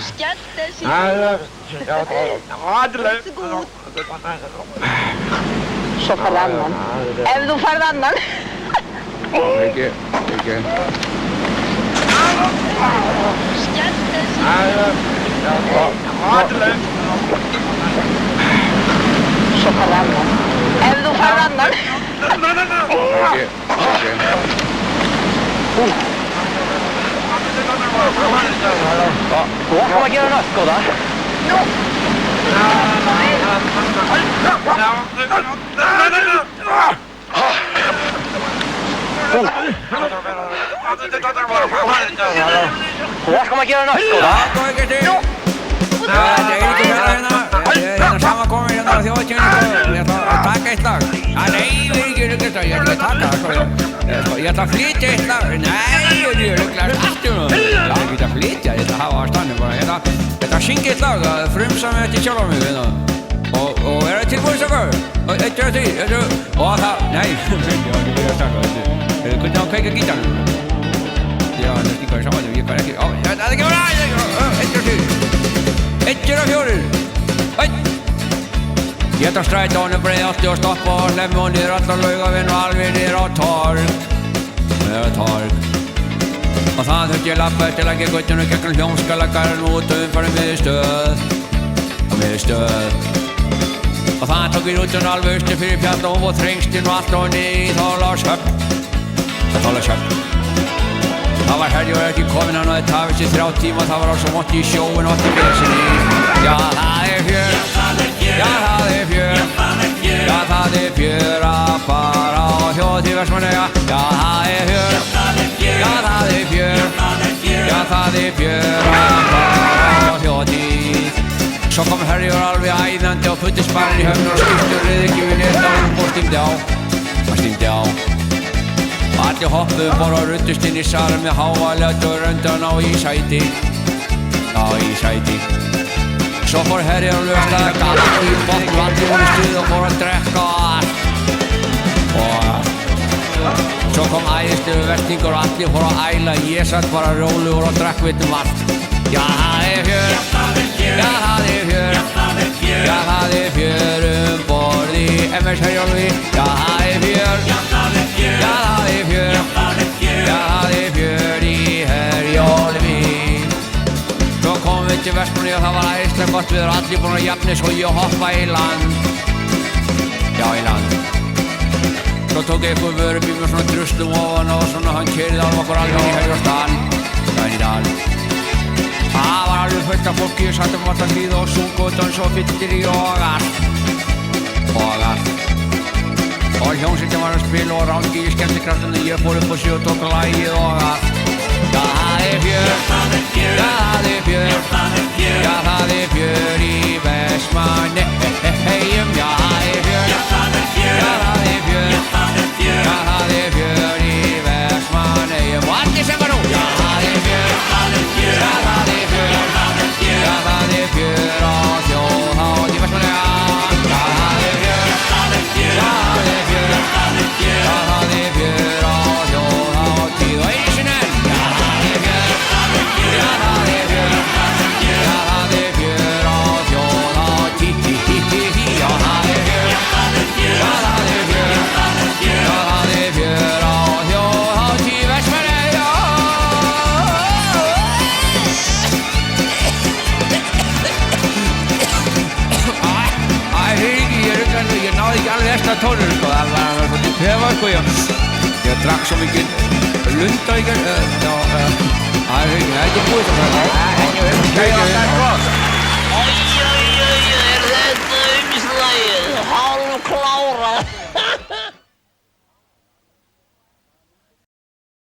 Skjætte sig. Varsågod. Så för annan. Även då för annan. Ikke. Skjætte sig. Så för annan. Även då för annan. Ikke. Hva kan man gjøre nå, Skoda? Hva skal man gjøre nå, Skoda? Det er ikke sånn samme kommer inn og jeg takker et lag. Nei, jeg takker. Jeg tar flyt et lag. Nei, det er klart alt jo. Jeg vil ta flyt, jeg har standen bare. Jeg tar skink et lag, frumsom etter kjølommet. Og er det tilbud så går? Og etter tid, og da, nei, jeg takker. Kunne han kvekke gittaren? Ja, det stikker sammen, vi kan ikke. Ja, det er ikke bra, etter tid. Etter av fjorder. Hei! Jeg tar streitene for det alltid å stoppe og slemme og ned at løygaven og alveg ned og tark. Og sånn hørt jeg lappet til jeg gått under kekken fjomskala karen mot for en mye stød. Og sånn tok vi ut under alvøste fyrir pjalt og på trengsten og alt og ned i talerskjøp. Det var her, jeg var ikke kommet her nå, det tar ikke 30 timer, det var også måtte i showen og til besen i. Ja, det er fjør, para og fjør til versmål, ja, det er fjør, para og fjør til. Så kom her, jeg var alveg einande og putte sparren i høvn og skiftet ikke vi ned og stimte av. Alle hoppet bare ruttest inn i salen med havallet og røntene og i sæti. Så får herre og løsta gatt i botvann til understid og for å drekka alt. Så kom eierste vertingar og alle for å eila. Jeg satt bare rolig og drekk vitt alt. Ja, det er fjør bort i MS Herjolvi. Ja, det er fjør i Herjolvi. Så kom vi til Vestmanni og það var æðislega gott. Við erum allir búin að jafna svo ég hoppa í land. Já, í land. Svo tók ég eitthvað vörubíl með svona druslum ofan og svona hann keyrði alveg okkur alveg í Herjólfsdal. Það var alveg fullt af fólki, ég satt alltaf hlýð og sungu og dansa og fyllir í og allt. Og hljómsveitin var að spila og rangi í skemmtikraftinu, ég fór upp og sjó og tók lagið og allt. Já, það er fjör í Vestmannaeyjum. Já, það er fjör í Vestmannaeyjum. Og allir sem var nú. Já, það er fjör á þjóðhátíð í Vestmannaeyjum. Já, það er fjör á þjóðhátíð og einu sinni enn. Já, það er fjör á þjóðhátíð. Já, það er fjör á þjóðhátíð Vestmannaeyja. Ég náði ekki alveg eftir tónur, sko. Það var svolítið pefa, sko. Ég drakk svo mikið lunda, ekki? Það er ekki búið svo. Það er ekki